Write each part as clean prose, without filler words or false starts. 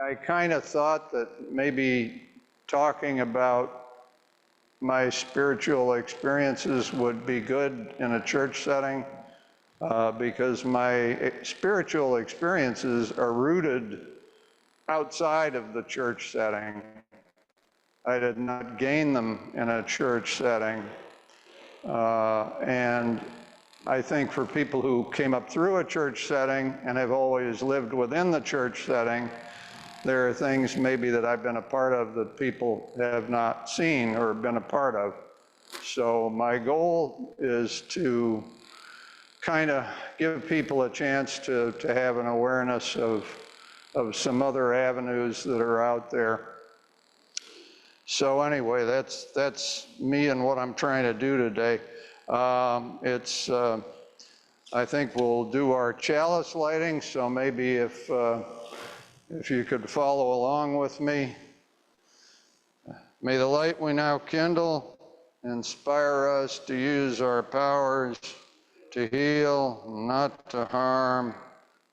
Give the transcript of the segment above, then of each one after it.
I kind of thought that maybe talking about my spiritual experiences would be good in a church setting because my spiritual experiences are rooted outside of the church setting. I did not gain them in a church setting. And I think for people who came up through a church setting and have always lived within the church setting, there are things maybe that I've been a part of that people have not seen or been a part of. So my goal is to kind of give people a chance to have an awareness of some other avenues that are out there. So anyway, that's me and what I'm trying to do today. I think we'll do our chalice lighting, so maybe if you could follow along with me. May the light we now kindle inspire us to use our powers to heal, not to harm,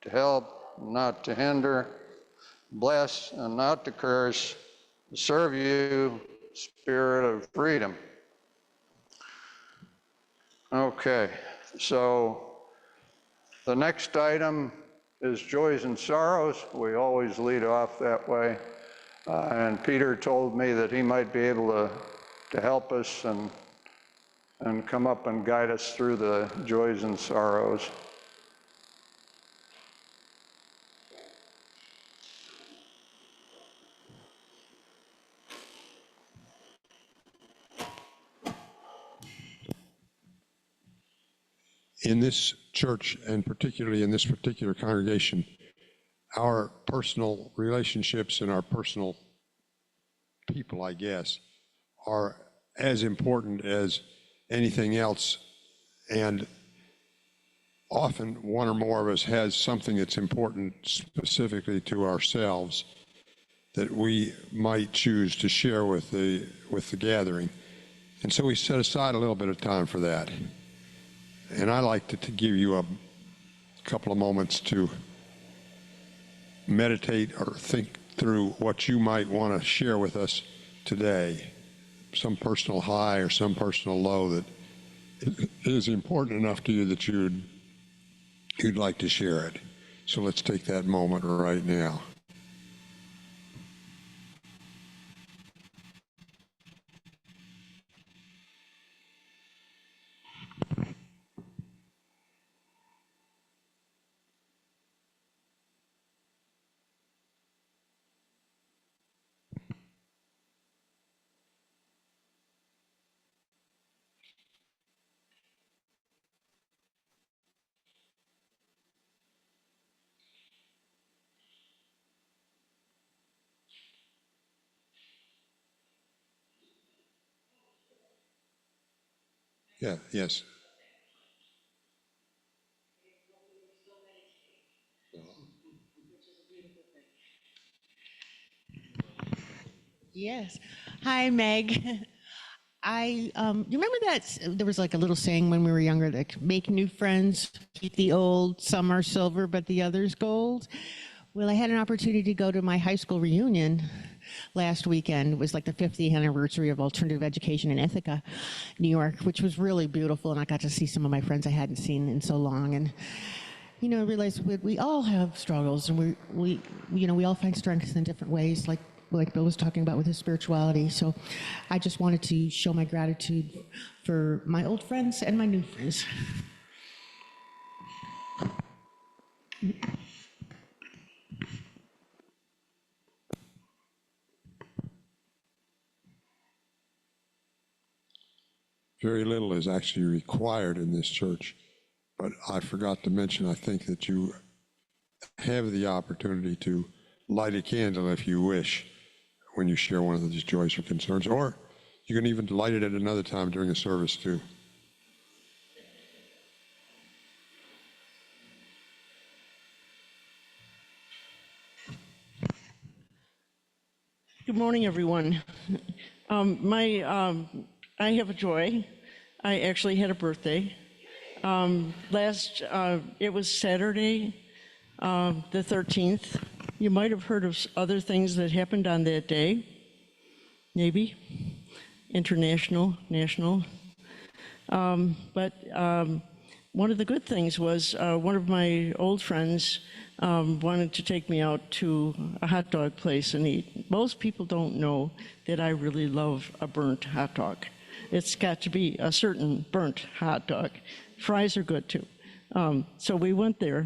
to help, not to hinder, bless and not to curse, to serve you, Spirit of freedom. Okay, so the next item is joys and sorrows. We always lead off that way. And Peter told me that he might be able to help us and come up and guide us through the joys and sorrows. In this church, and particularly in this particular congregation, our personal relationships and our personal people, I guess, are as important as anything else. And often one or more of us has something that's important specifically to ourselves that we might choose to share with the gathering. And so we set aside a little bit of time for that. And I like to give you a couple of moments to meditate or think through what you might want to share with us today, some personal high or some personal low that is important enough to you that you'd like to share it. So let's take that moment right now. Yeah, yes. Yes. Hi, Meg. You remember that there was like a little saying when we were younger, like make new friends, keep the old, some are silver, but the others gold. Well, I had an opportunity to go to my high school reunion last weekend. It was like the 50th anniversary of alternative education in Ithaca, New York, which was really beautiful. And I got to see some of my friends I hadn't seen in so long. And I realized we all have struggles, and we all find strengths in different ways, like Bill was talking about with his spirituality. So I just wanted to show my gratitude for my old friends and my new friends. Very little is actually required in this church, but I forgot to mention, I think that you have the opportunity to light a candle if you wish when you share one of these joys or concerns, or you can even light it at another time during the service too. Good morning, everyone. I have a joy. I actually had a birthday. It was Saturday, the 13th, You might have heard of other things that happened on that day, maybe, international, national. But one of the good things was one of my old friends wanted to take me out to a hot dog place and eat. Most people don't know that I really love a burnt hot dog. It's got to be a certain burnt hot dog. Fries are good too. So we went there,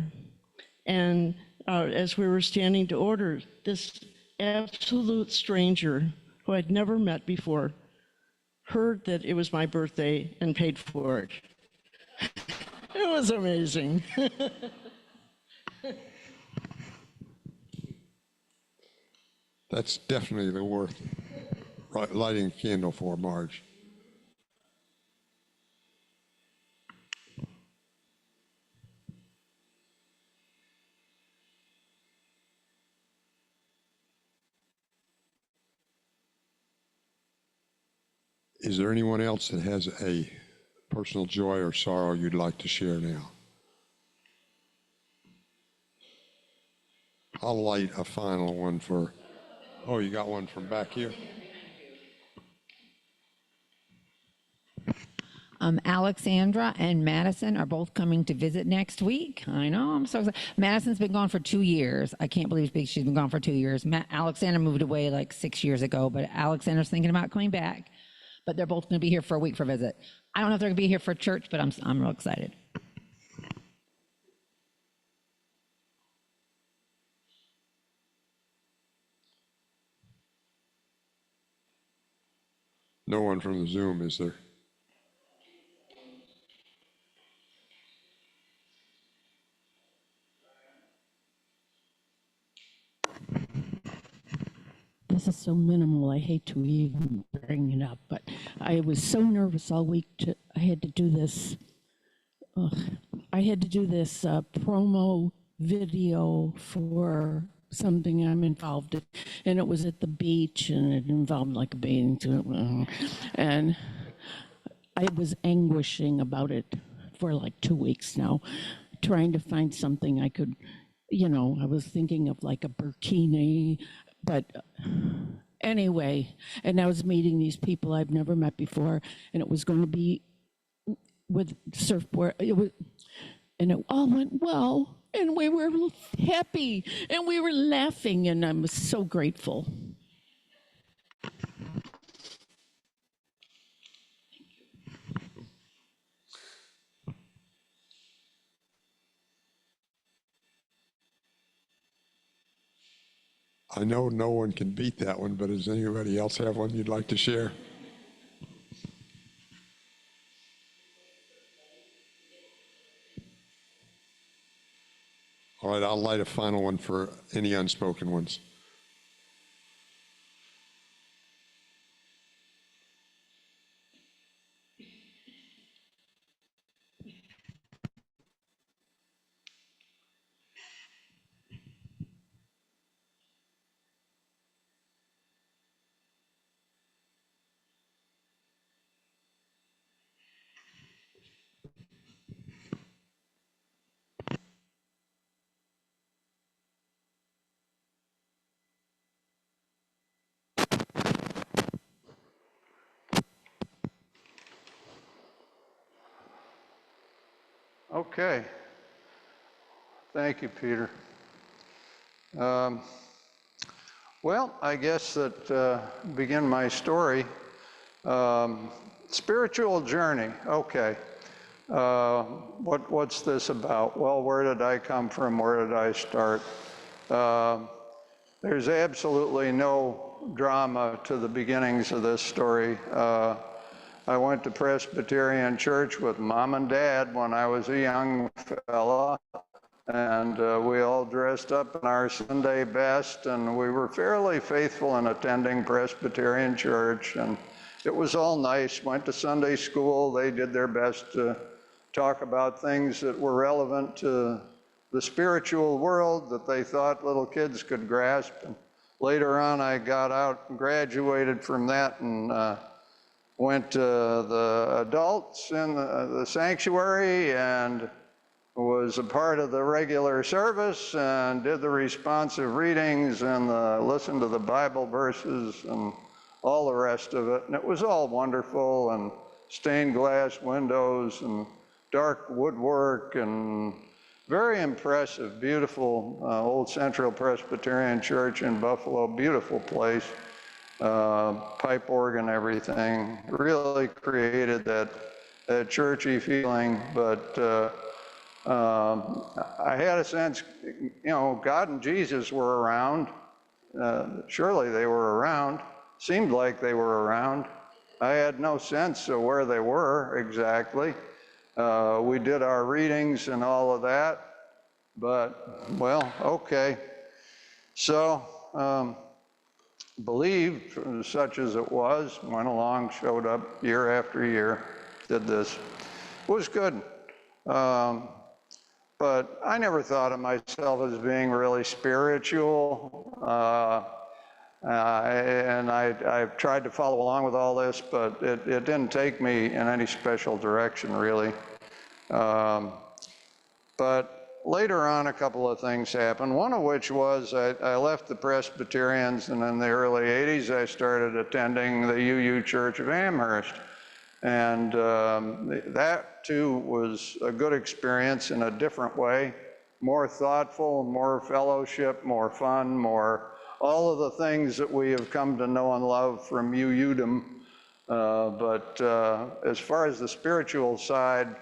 and as we were standing to order, this absolute stranger who I'd never met before heard that it was my birthday and paid for it. It was amazing. That's definitely the worth lighting a candle for, Marge. Is there anyone else that has a personal joy or sorrow you'd like to share now? I'll light a final one for, oh, you got one from back here? Alexandra and Madison are both coming to visit next week. I know, I'm so excited. Madison's been gone for 2 years. I can't believe she's been gone for 2 years. Alexandra moved away like 6 years ago, but Alexandra's thinking about coming back. But they're both going to be here for a week for a visit. I don't know if they're going to be here for church, but I'm real excited. No one from the Zoom, is there? This is so minimal, I hate to even bring it up, but I was so nervous all week. I had to do this. I had to do this promo video for something I'm involved in, and it was at the beach, and it involved like a bathing suit, and I was anguishing about it for like 2 weeks now, trying to find something I could, I was thinking of like a burkini, but anyway, and I was meeting these people I've never met before, and it was going to be with surfboard. And it all went well, and we were happy, and we were laughing, and I'm so grateful. I know no one can beat that one, but does anybody else have one you'd like to share? All right, I'll light a final one for any unspoken ones. Okay. Thank you, Peter. Well, I guess that begin my story. Spiritual journey. Okay. What's this about? Well, where did I come from? Where did I start? There's absolutely no drama to the beginnings of this story. I went to Presbyterian church with Mom and Dad when I was a young fella, and we all dressed up in our Sunday best, and we were fairly faithful in attending Presbyterian church, and it was all nice. Went to Sunday school. They did their best to talk about things that were relevant to the spiritual world that they thought little kids could grasp. And later on, I got out and graduated from that and went to the adults in the sanctuary and was a part of the regular service and did the responsive readings and listened to the Bible verses and all the rest of it. And it was all wonderful, and stained glass windows and dark woodwork and very impressive, beautiful Old Central Presbyterian Church in Buffalo, beautiful place, pipe organ, everything. Really created that churchy feeling, but I had a sense, God and Jesus were around. Surely they were around. Seemed like they were around. I had no sense of where they were exactly. We did our readings and all of that, but, well, okay. So, believed, such as it was, went along, showed up year after year, did this. It was good. But I never thought of myself as being really spiritual. And I've tried to follow along with all this, but it didn't take me in any special direction, really. But later on, a couple of things happened, one of which was I left the Presbyterians, and in the early 80s, I started attending the UU Church of Amherst. And that, too, was a good experience in a different way, more thoughtful, more fellowship, more fun, more all of the things that we have come to know and love from UUdom. But as far as the spiritual side,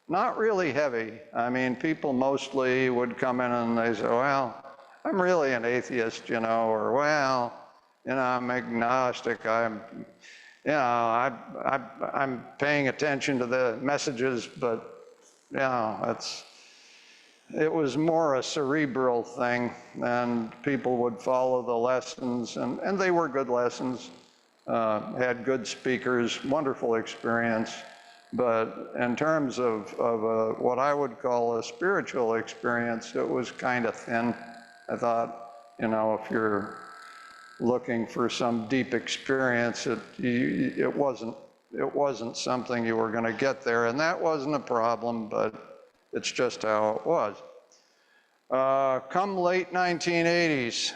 not really heavy. I mean, people mostly would come in and they say, well, I'm really an atheist, or, well, I'm agnostic, I'm paying attention to the messages, but, it was more a cerebral thing, and people would follow the lessons, and they were good lessons, had good speakers, wonderful experience. But in terms of what I would call a spiritual experience, it was kind of thin. I thought, if you're looking for some deep experience, it wasn't something you were going to get there, and that wasn't a problem, but it's just how it was. Come late 1980s,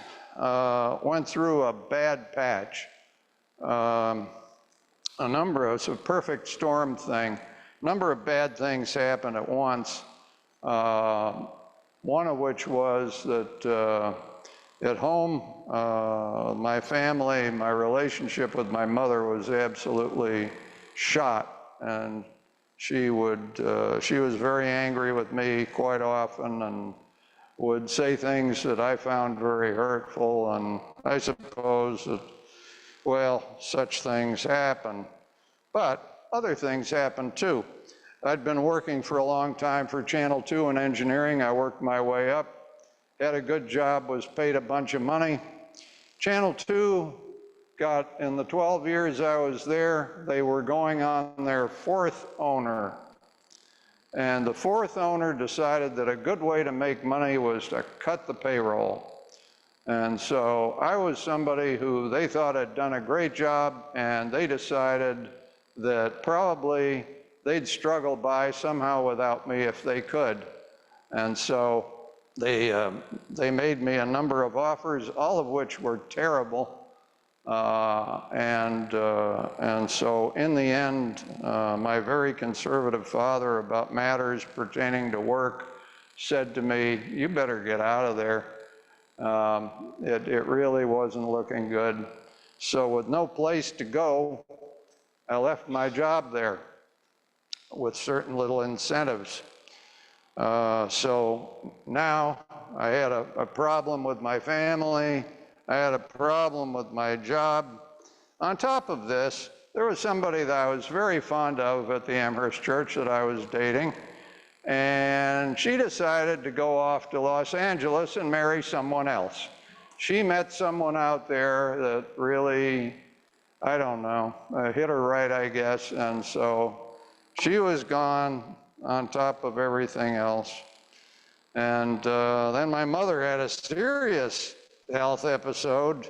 went through a bad patch. It's a perfect storm thing. A number of bad things happened at once. One of which was that at home, my family, my relationship with my mother was absolutely shot, and she was very angry with me quite often and would say things that I found very hurtful, and I suppose that, well, such things happen. But other things happen too. I'd been working for a long time for Channel 2 in engineering. I worked my way up, had a good job, was paid a bunch of money. Channel 2 got, in the 12 years I was there, they were going on their fourth owner. And the fourth owner decided that a good way to make money was to cut the payroll. And so I was somebody who they thought had done a great job, and they decided that probably they'd struggle by somehow without me if they could. And so they made me a number of offers, all of which were terrible. And so in the end, my very conservative father, about matters pertaining to work, said to me, you better get out of there. It really wasn't looking good. So with no place to go, I left my job there with certain little incentives. So now I had a problem with my family. I had a problem with my job. On top of this, there was somebody that I was very fond of at the Amherst Church that I was dating, and she decided to go off to Los Angeles and marry someone else. She met someone out there that really, I don't know, hit her right, I guess, and so she was gone on top of everything else. And then my mother had a serious health episode,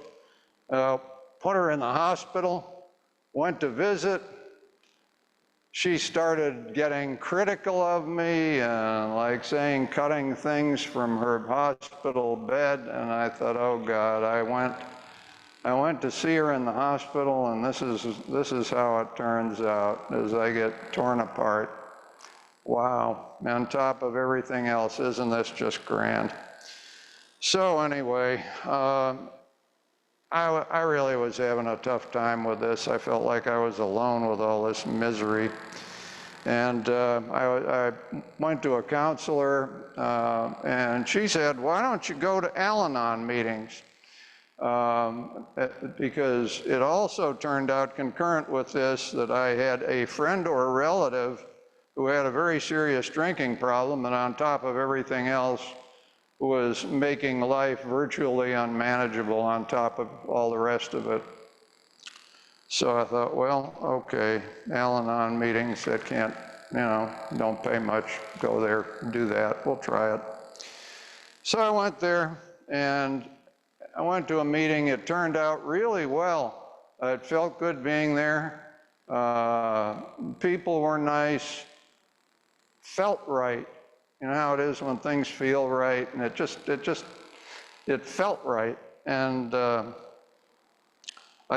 put her in the hospital, went to visit, she started getting critical of me and like saying, cutting things from her hospital bed. And I thought, oh God, I went to see her in the hospital, and this is how it turns out, as I get torn apart. Wow, on top of everything else, isn't this just grand? So anyway, I really was having a tough time with this. I felt like I was alone with all this misery. And I went to a counselor, and she said, why don't you go to Al-Anon meetings? Because it also turned out concurrent with this that I had a friend or a relative who had a very serious drinking problem, and on top of everything else was making life virtually unmanageable on top of all the rest of it. So I thought, well, okay, Al-Anon meetings, that can't, don't pay much, go there, do that, we'll try it. So I went there, and I went to a meeting. It turned out really well. It felt good being there. People were nice, felt right. You know how it is when things feel right, and it felt right. And I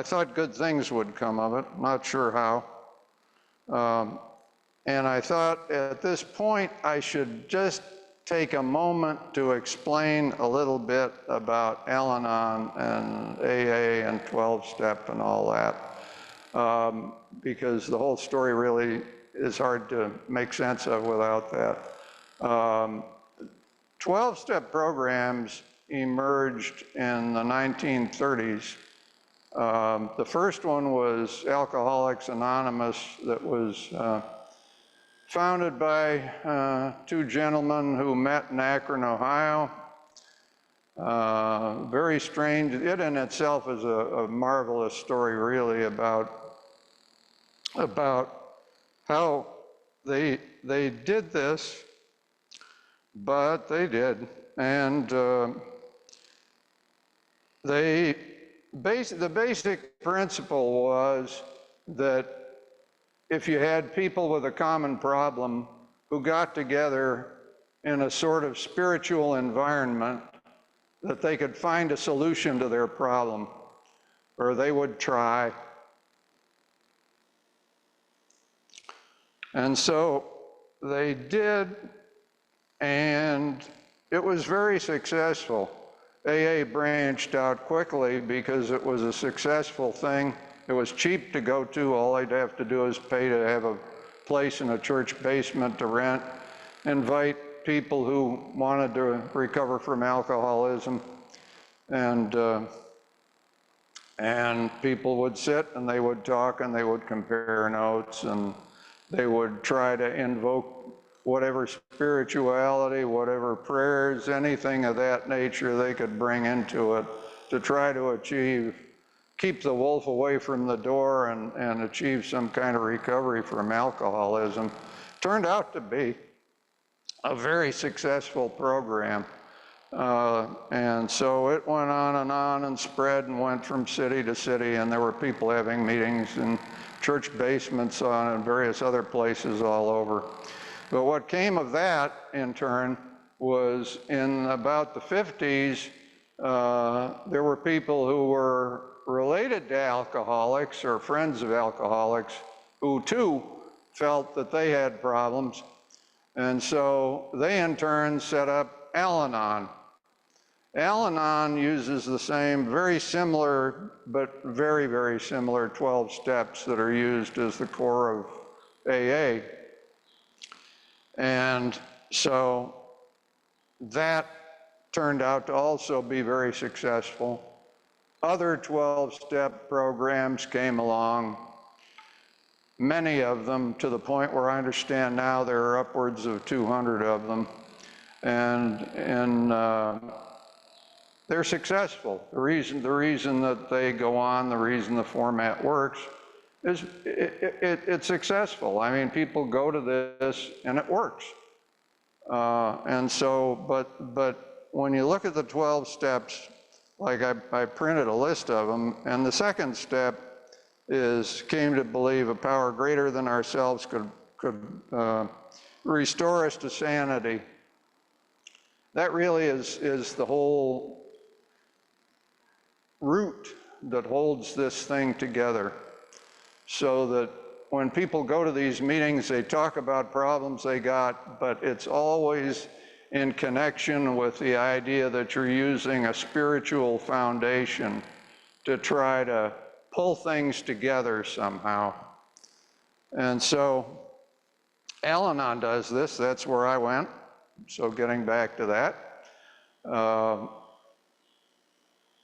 thought good things would come of it, not sure how. And I thought at this point I should just take a moment to explain a little bit about Al-Anon and AA and 12-step and all that, because the whole story really is hard to make sense of without that. 12-step programs emerged in the 1930s. The first one was Alcoholics Anonymous, that was founded by two gentlemen who met in Akron, Ohio. Very strange. It in itself is a marvelous story, really, about how they did this, but they did. And the basic principle was that if you had people with a common problem who got together in a sort of spiritual environment, that they could find a solution to their problem, or they would try. And so they did, and it was very successful. AA branched out quickly because it was a successful thing. It was cheap to go to. All they'd have to do is pay to have a place in a church basement to rent, invite people who wanted to recover from alcoholism, and people would sit and they would talk and they would compare notes and they would try to invoke whatever spirituality, whatever prayers, anything of that nature they could bring into it to try to keep the wolf away from the door and achieve some kind of recovery from alcoholism. Turned out to be a very successful program. And so it went on and spread and went from city to city, and there were people having meetings in church basements and various other places all over. But what came of that, in turn, was in about the 50s, there were people who were related to alcoholics or friends of alcoholics who too felt that they had problems. And so they in turn set up Al-Anon. Al-Anon uses the same very similar, but very, very similar 12 steps that are used as the core of AA. And so that turned out to also be very successful. Other 12-step programs came along, many of them, to the point where I understand now there are upwards of 200 of them. And they're successful. The reason that they go on, the reason the format works, is it's successful. I mean, people go to this and it works. And so, but when you look at the 12 steps, like I printed a list of them, and the second step came to believe a power greater than ourselves could restore us to sanity. That really is the whole root that holds this thing together. So that when people go to these meetings, they talk about problems they got, but it's always in connection with the idea that you're using a spiritual foundation to try to pull things together somehow. And so Al-Anon does this. That's where I went. So getting back to that,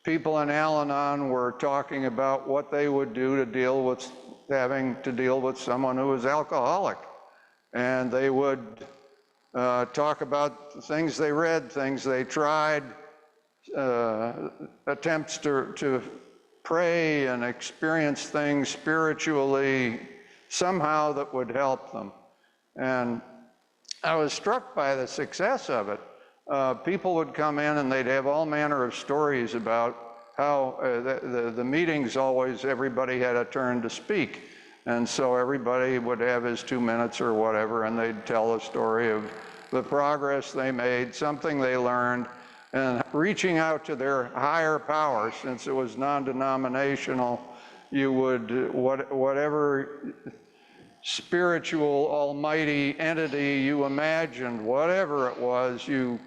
people in Al-Anon were talking about what they would do to deal with having to deal with someone who was alcoholic. And they would talk about things they read, things they tried, attempts to pray and experience things spiritually somehow that would help them. And I was struck by the success of it. People would come in and they'd have all manner of stories about how the meetings always, everybody had a turn to speak. And so everybody would have his 2 minutes or whatever, and they'd tell a story of the progress they made, something they learned, and reaching out to their higher power. Since it was non-denominational, you would, whatever spiritual almighty entity you imagined, whatever it was, you'd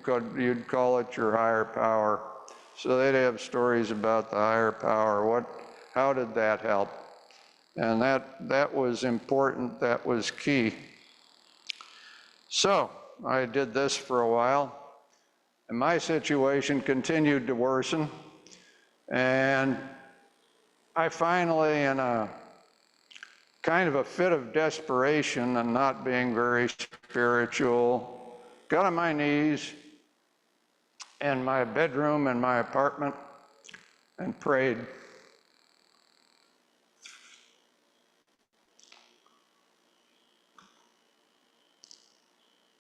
call it your higher power. So they'd have stories about the higher power. How did that help? And that was important, that was key. So I did this for a while, and my situation continued to worsen. And I finally, in a kind of a fit of desperation and not being very spiritual, got on my knees in my bedroom in my apartment and prayed.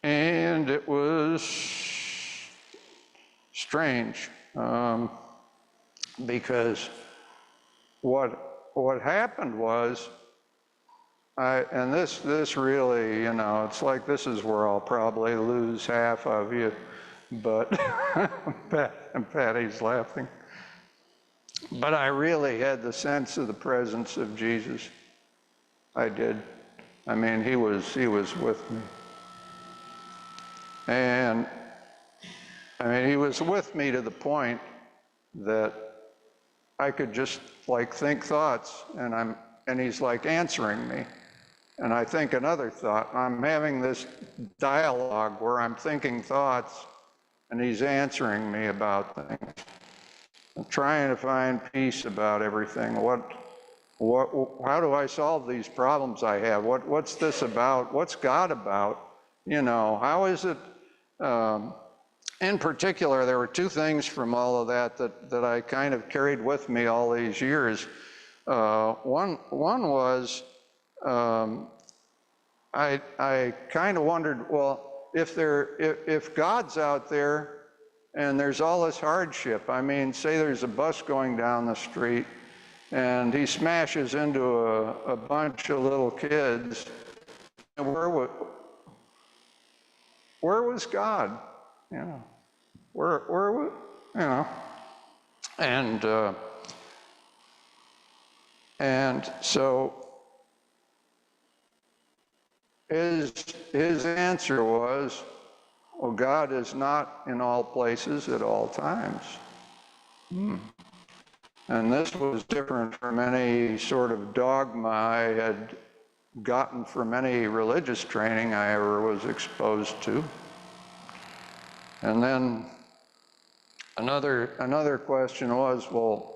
And it was strange, because what happened was, and this really, it's like this is where I'll probably lose half of you, but Patty's laughing. But I really had the sense of the presence of Jesus. I did. I mean, he was with me. And I mean, he was with me to the point that I could just like think thoughts, and he's like answering me. And I think another thought. I'm having this dialogue where I'm thinking thoughts, and he's answering me about things. I'm trying to find peace about everything. How do I solve these problems I have? What's this about? What's God about? How is it? In particular, there were two things from all of that I kind of carried with me all these years. One was, I kind of wondered, well, if God's out there and there's all this hardship, I mean, say there's a bus going down the street and he smashes into a bunch of little kids, and where was God? Where and so his answer was, well, God is not in all places at all times. And this was different from any sort of dogma I had gotten from any religious training I ever was exposed to. And then another question was, well,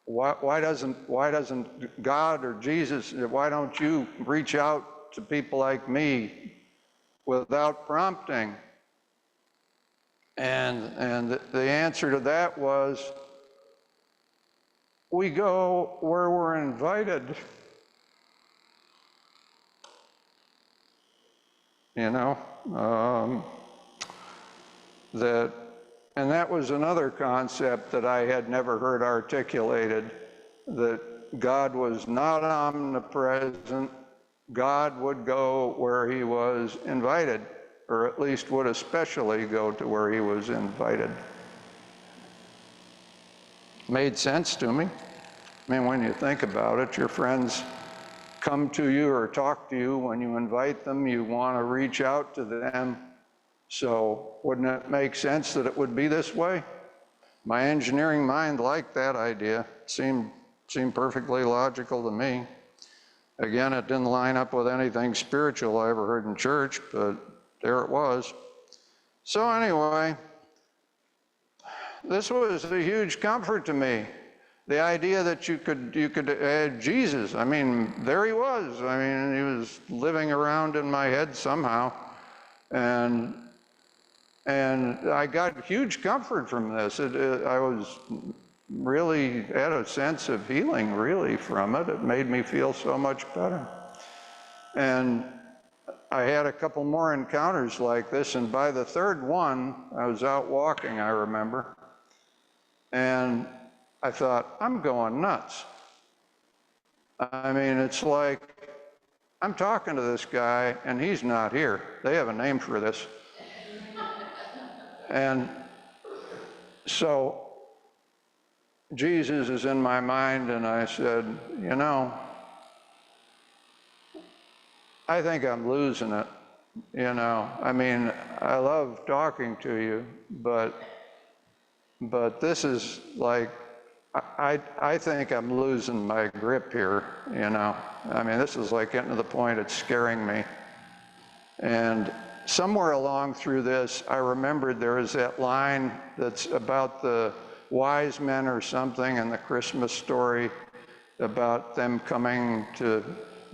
why doesn't God or Jesus, why don't you reach out to people like me without prompting? And the answer to that was, we go where we're invited. And that was another concept that I had never heard articulated, that God was not omnipresent. God would go where he was invited, or at least would especially go to where he was invited. Made sense to me. I mean, when you think about it, your friends come to you or talk to you. When you invite them, you want to reach out to them. So wouldn't it make sense that it would be this way? My engineering mind liked that idea. Seemed perfectly logical to me. Again, it didn't line up with anything spiritual I ever heard in church, but there it was. So anyway, this was a huge comfort to me. The idea that you could add Jesus. I mean, there he was. I mean, he was living around in my head somehow. And I got huge comfort from this. I was really had a sense of healing, really, from it. It made me feel so much better. And I had a couple more encounters like this, and by the third one, I was out walking, I remember, and I thought, I'm going nuts. I mean, it's like, I'm talking to this guy, and he's not here. They have a name for this. And so Jesus is in my mind, and I said, you know, I think I'm losing it, you know. I mean, I love talking to you, but this is like, I think I'm losing my grip here, you know. I mean, this is like getting to the point it's scaring me. And somewhere along through this, I remembered there was that line that's about the wise men or something in the Christmas story about them coming to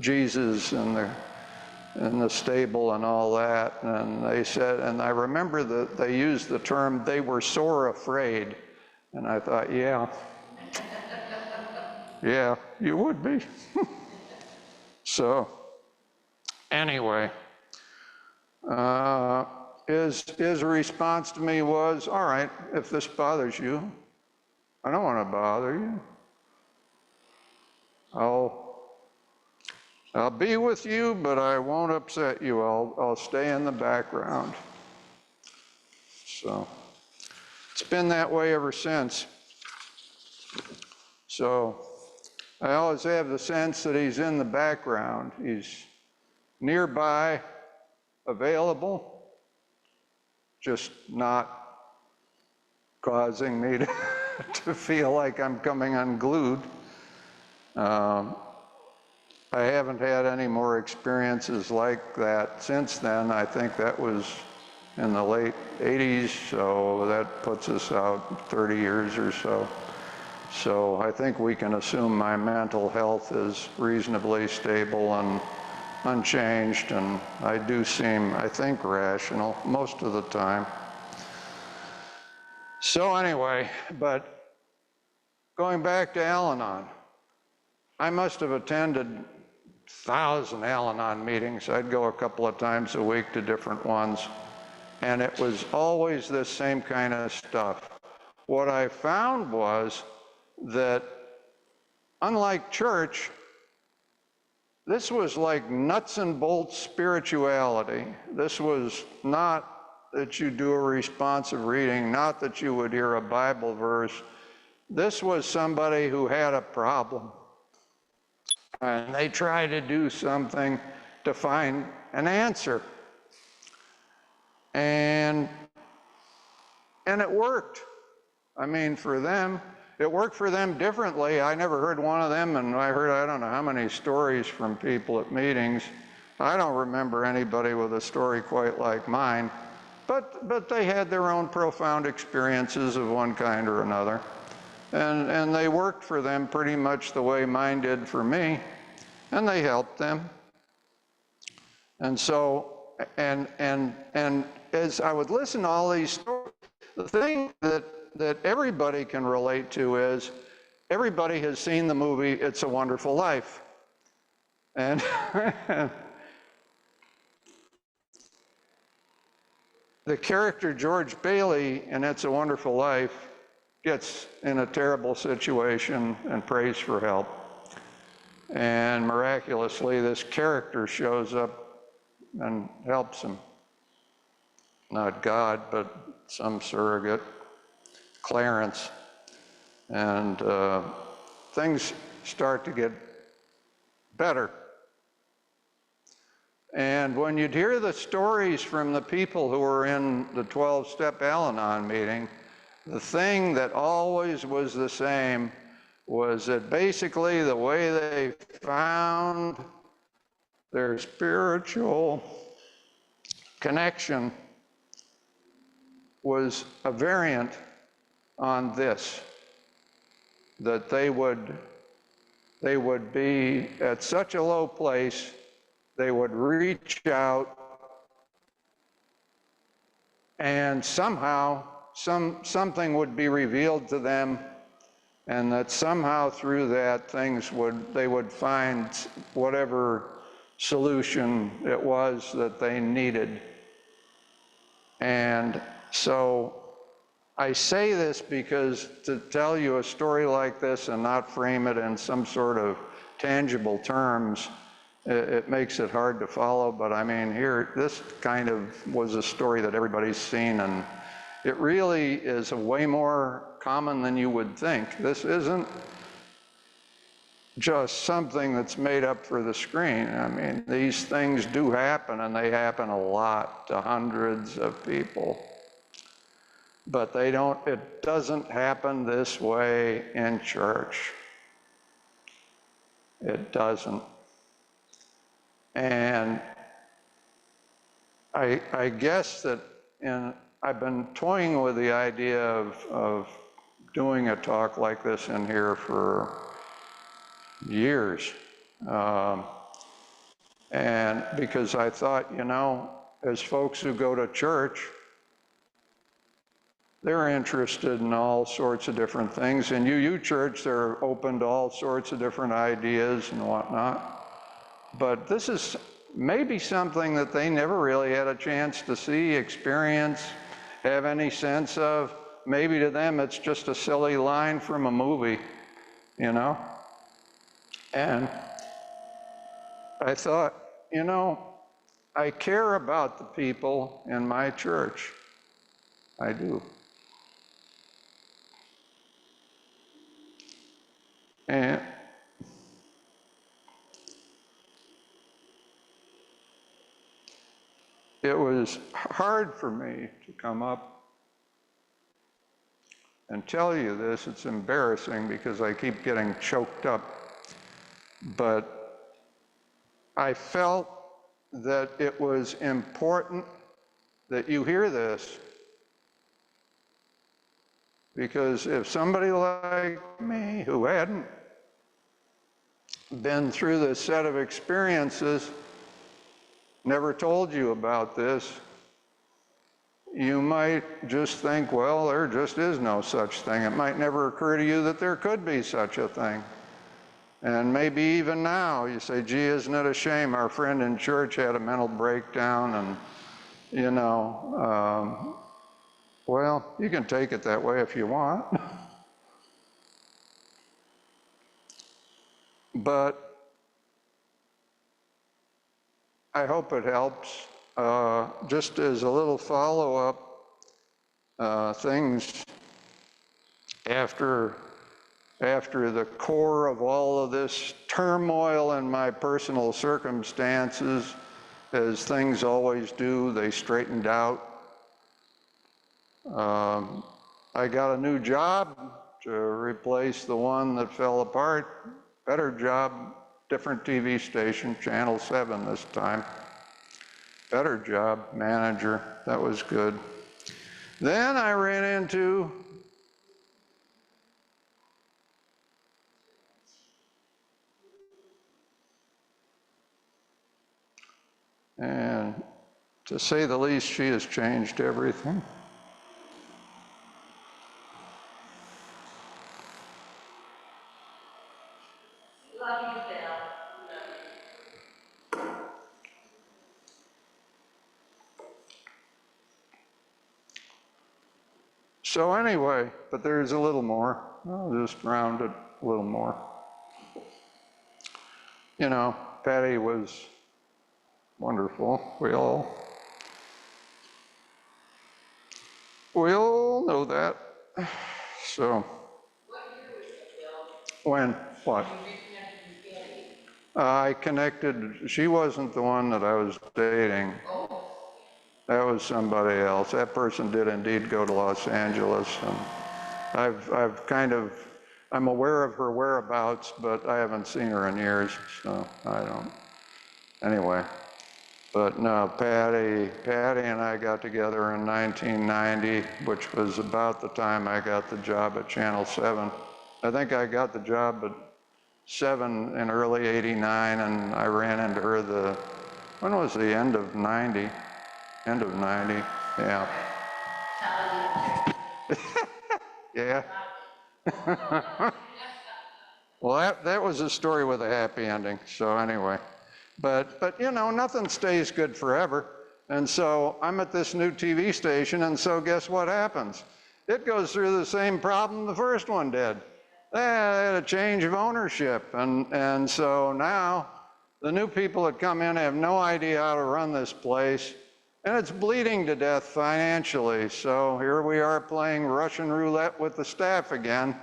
Jesus in the stable and all that. And they said, and I remember that they used the term, they were sore afraid. And I thought, yeah, you would be. So anyway, his response to me was, all right, if this bothers you, I don't want to bother you. I'll be with you, but I won't upset you. I'll stay in the background. So it's been that way ever since. So I always have the sense that he's in the background. He's nearby, available, just not causing me to feel like I'm coming unglued. I haven't had any more experiences like that since then. I think that was in the late 80s, so that puts us out 30 years or so. So I think we can assume my mental health is reasonably stable and unchanged, and I do seem, I think, rational most of the time. So anyway, but going back to Al-Anon, I must have attended 1,000 Al-Anon meetings. I'd go a couple of times a week to different ones, and it was always the same kind of stuff. What I found was that, unlike church, this was like nuts and bolts spirituality. This was not that you do a responsive reading, not that you would hear a Bible verse. This was somebody who had a problem, and they tried to do something to find an answer. And it worked. I mean, for them, it worked for them differently. I never heard one of them, and I heard I don't know how many stories from people at meetings. I don't remember anybody with a story quite like mine, but they had their own profound experiences of one kind or another. And they worked for them pretty much the way mine did for me, and they helped them. And so, and as I would listen to all these stories, the thing that everybody can relate to is everybody has seen the movie It's a Wonderful Life. And the character George Bailey in It's a Wonderful Life gets in a terrible situation and prays for help. And miraculously, this character shows up and helps him. Not God, but some surrogate, Clarence. And things start to get better. And when you'd hear the stories from the people who were in the 12-step Al-Anon meeting, the thing that always was the same was that basically the way they found their spiritual connection was a variant on this, that they would be at such a low place, they would reach out and somehow something would be revealed to them, and that somehow through that they would find whatever solution it was that they needed. And so I say this because to tell you a story like this and not frame it in some sort of tangible terms, it makes it hard to follow. But I mean, here, this kind of was a story that everybody's seen, and it really is way more common than you would think. This isn't just something that's made up for the screen. I mean, these things do happen, and they happen a lot to hundreds of people. But it doesn't happen this way in church. It doesn't. And I guess that I've been toying with the idea of doing a talk like this in here for years. And because I thought, as folks who go to church, they're interested in all sorts of different things. In UU Church, they're open to all sorts of different ideas and whatnot. But this is maybe something that they never really had a chance to see, experience, have any sense of. Maybe to them it's just a silly line from a movie, And I thought, I care about the people in my church. I do. And it was hard for me to come up and tell you this. It's embarrassing because I keep getting choked up. But I felt that it was important that you hear this, because if somebody like me who hadn't been through this set of experiences never told you about this, you might just think, well, there just is no such thing. It might never occur to you that there could be such a thing. And maybe even now you say, gee, isn't it a shame our friend in church had a mental breakdown, and well, you can take it that way if you want. But I hope it helps. Just as a little follow-up, things after the core of all of this turmoil in my personal circumstances, as things always do, they straightened out. I got a new job to replace the one that fell apart. Better job, different TV station, Channel 7 this time. Better job, manager, that was good. Then I ran into and to say the least, she has changed everything. So anyway, but there's a little more. I'll just round it a little more. you know, Patty was wonderful. We all know that. So. When? What? I connected, she wasn't the one that I was dating. That was somebody else. That person did indeed go to Los Angeles, and I'm aware of her whereabouts, but I haven't seen her in years, so I don't. Anyway, but no, Patty and I got together in 1990, which was about the time I got the job at Channel 7. I think I got the job at 7 in early '89, and I ran into her when was the end of 90? End of 90, yeah. Yeah. Well, that was a story with a happy ending, so anyway. But you know, nothing stays good forever. And so I'm at this new TV station, and so guess what happens? It goes through the same problem the first one did. They had a change of ownership, and so now the new people that come in have no idea how to run this place, and it's bleeding to death financially. So here we are playing Russian roulette with the staff again.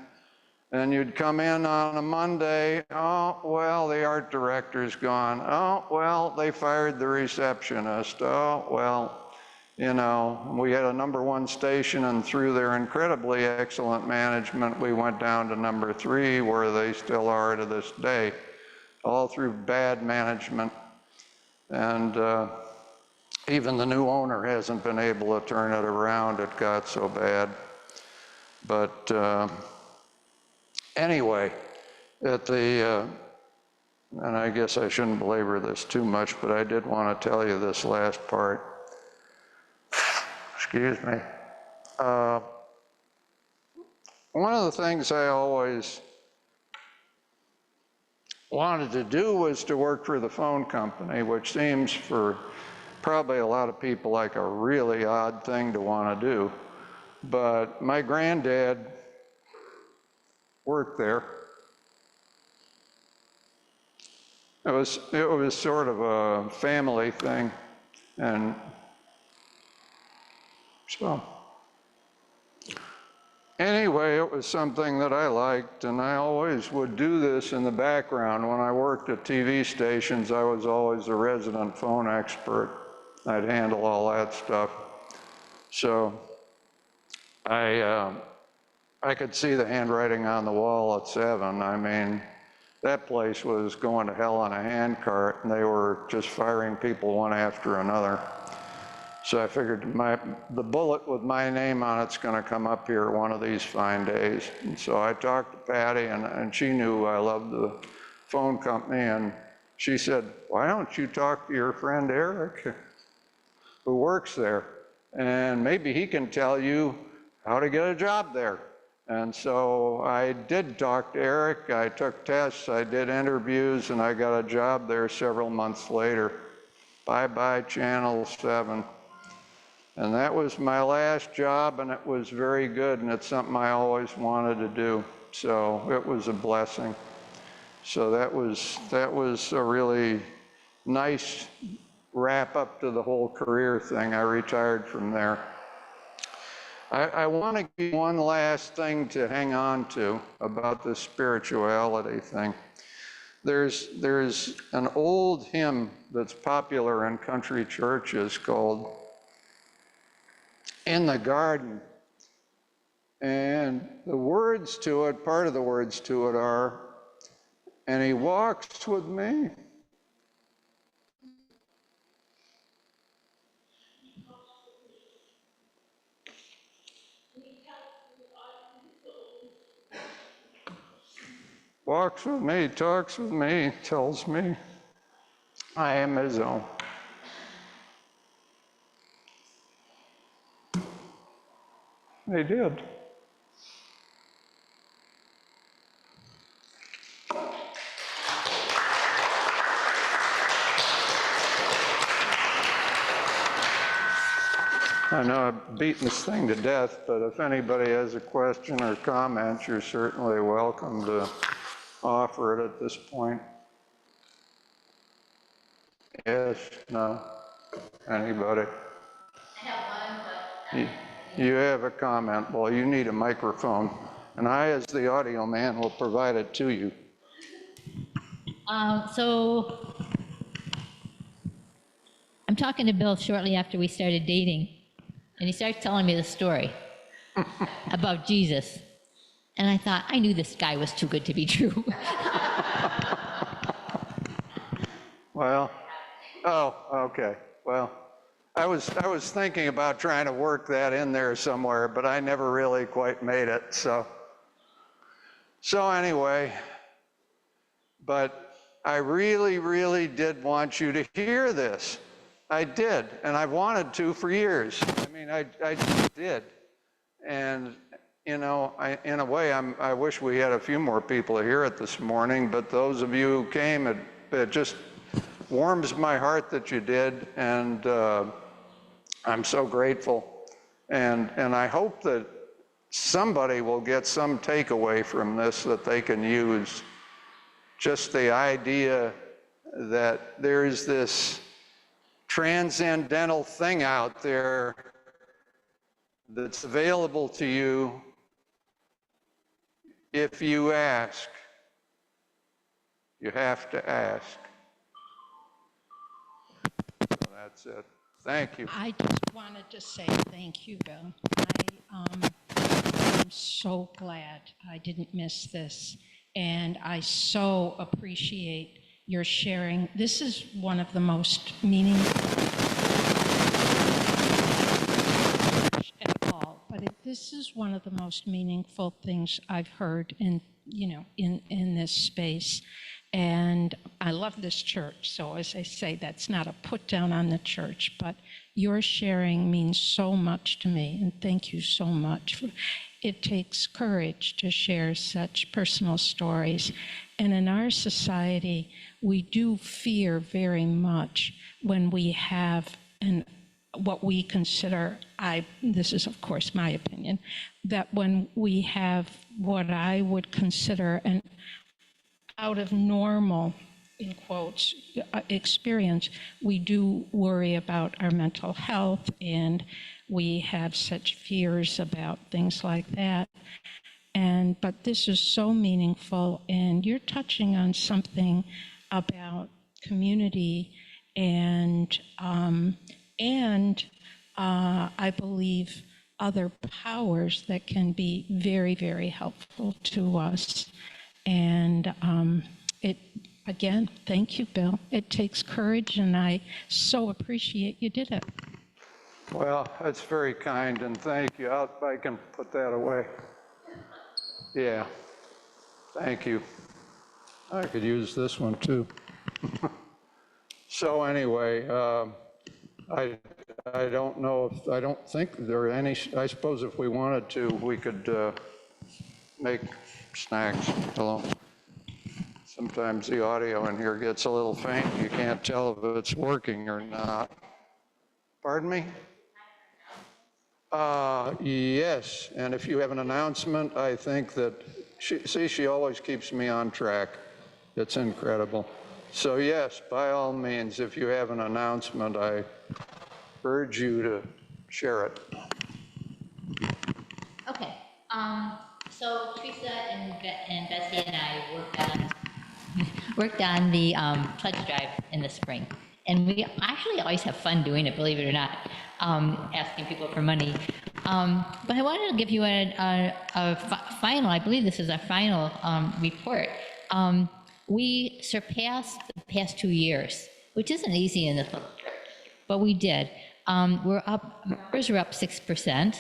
And you'd come in on a Monday, oh, well, the art director's gone. Oh, well, they fired the receptionist. Oh, well, you know, we had a #1 station, and through their incredibly excellent management, we went down to #3, where they still are to this day, all through bad management. And even the new owner hasn't been able to turn it around. It got so bad. But anyway, and I guess I shouldn't belabor this too much, but I did want to tell you this last part. Excuse me. One of the things I always wanted to do was to work for the phone company, which seems for probably a lot of people like a really odd thing to want to do. But my granddad worked there. It was sort of a family thing, and so anyway, it was something that I liked, and I always would do this in the background. When I worked at TV stations, I was always a resident phone expert. I'd handle all that stuff. So I could see the handwriting on the wall at 7. I mean, that place was going to hell on a handcart, and they were just firing people one after another. So I figured the bullet with my name on it's going to come up here one of these fine days. And so I talked to Patty, and she knew I loved the phone company, and she said, why don't you talk to your friend Eric, who works there, and maybe he can tell you how to get a job there. And so I did talk to Eric. I took tests, I did interviews, and I got a job there several months later. Bye-bye Channel 7. And that was my last job, and it was very good, and it's something I always wanted to do. So it was a blessing. So that was a really nice wrap up to the whole career thing. I retired from there. I want to give you one last thing to hang on to about this spirituality thing. There's an old hymn that's popular in country churches called In the Garden. And the words to it, part of the words to it are, and he walks with me. Walks with me, talks with me, tells me I am his own. They did. I know I've beaten this thing to death, but if anybody has a question or comment, you're certainly welcome to offer it at this point. Yes, no, anybody? You you have a comment. Well, you need a microphone, and I, as the audio man, will provide it to you. So I'm talking to Bill shortly after we started dating, and he starts telling me the story about Jesus. And I thought, I knew this guy was too good to be true. Well, oh, okay. Well, I was thinking about trying to work that in there somewhere, but I never really quite made it. So anyway, but I really, really did want you to hear this. I did, and I wanted to for years. I mean, I just did. And, you know, in a way, I wish we had a few more people to hear it this morning, but those of you who came, it just warms my heart that you did, and I'm so grateful. And I hope that somebody will get some takeaway from this that they can use. Just the idea that there's this transcendental thing out there that's available to you if you ask. You have to ask. So that's it. Thank you. I just wanted to say thank you, Bill. I'm so glad I didn't miss this, and I so appreciate your sharing. This is one of the most meaningful at all, but this is one of the most meaningful things I've heard in this space. And I love this church, so as I say, that's not a put down on the church, but your sharing means so much to me, and thank you so much. It takes courage to share such personal stories, and in our society, we do fear very much when we have what we consider, this is of course my opinion, that when we have what I would consider an out of normal, in quotes, experience, we do worry about our mental health, and we have such fears about things like that. But this is so meaningful, and you're touching on something about community, and I believe other powers that can be very, very helpful to us. And again, thank you, Bill. It takes courage, and I so appreciate you did it. Well, that's very kind, and thank you. I can put that away. Yeah, thank you. I could use this one too. So anyway, I don't know if, I don't think there are any, I suppose if we wanted to, we could make snacks. Hello. Sometimes the audio in here gets a little faint. You can't tell if it's working or not. Pardon me? Yes, and if you have an announcement, I think that, she always keeps me on track. It's incredible. So yes, by all means, if you have an announcement, I urge you to share it. Okay. So Teresa and Betsy and I worked on the pledge drive in the spring. And we actually always have fun doing it, believe it or not, asking people for money. But I wanted to give you a final, I believe this is our final report. We surpassed the past 2 years, which isn't easy in this little church, but we did. Members are up 6%.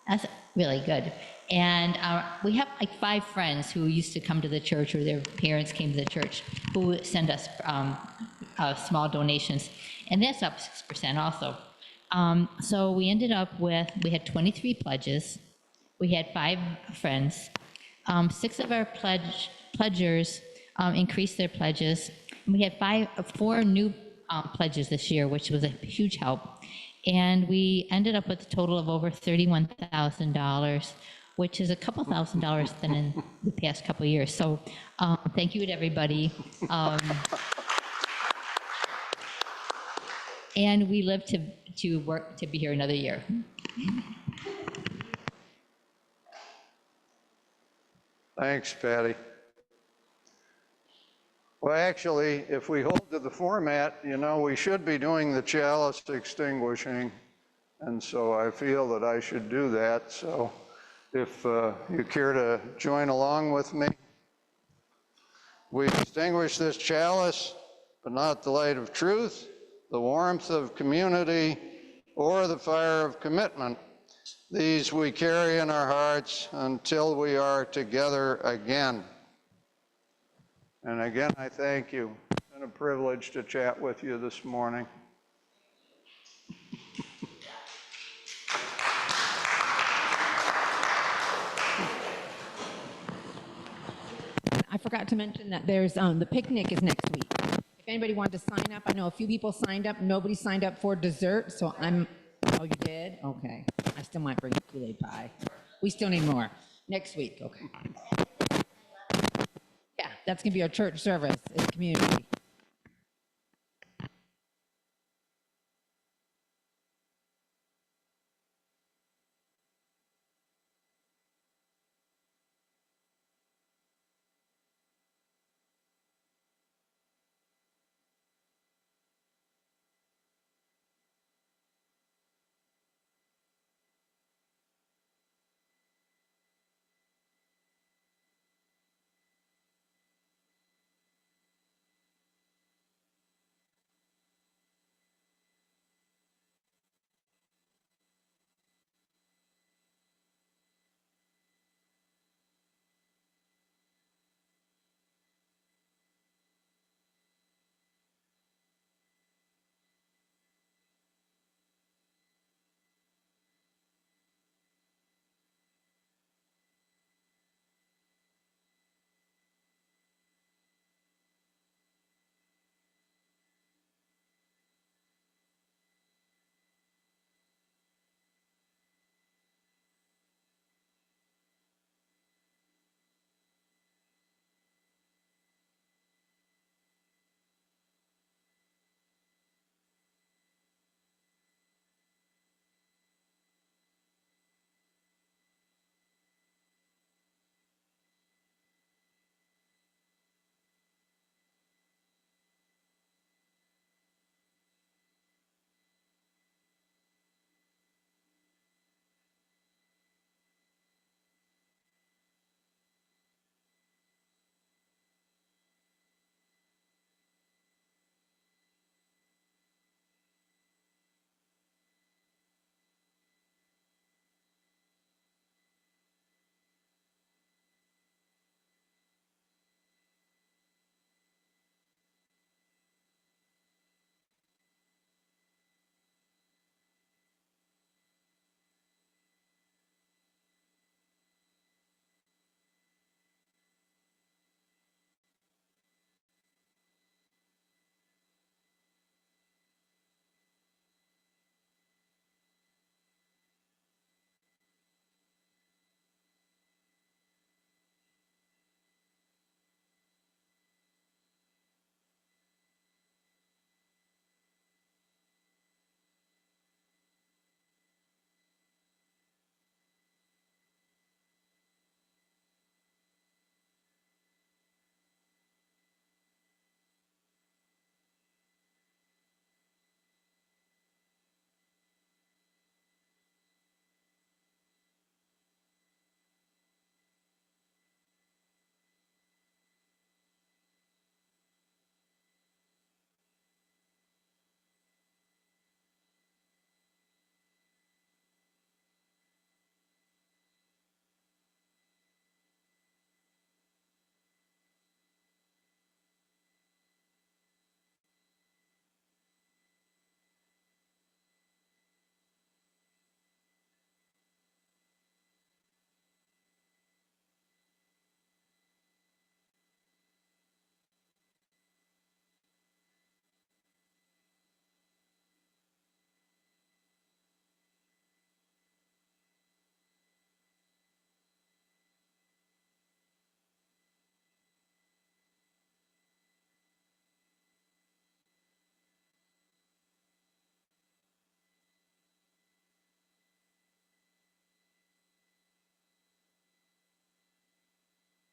That's really good. And we have like 5 friends who used to come to the church, or their parents came to the church, who send us small donations. And that's up 6% also. So we ended up with, we had 23 pledges. We had 5 friends. 6 of our pledgers increased their pledges. We had 4 new pledges this year, which was a huge help. And we ended up with a total of over $31,000, which is a couple $1,000s than in the past couple of years. So thank you to everybody. and we live to work to be here another year. Thanks, Patty. Well, actually, if we hold to the format, you know, we should be doing the chalice extinguishing, and so I feel that I should do that. So if you care to join along with me, we extinguish this chalice, but not the light of truth, the warmth of community, or the fire of commitment. These we carry in our hearts until we are together again. And again, I thank you. It's been a privilege to chat with you this morning. I forgot to mention that there's, the picnic is next week. If anybody wanted to sign up, I know a few people signed up. Nobody signed up for dessert, so oh, you did? Okay. I still might bring a Kool-Aid pie. We still need more. Next week, okay. Yeah, that's gonna be our church service in the community.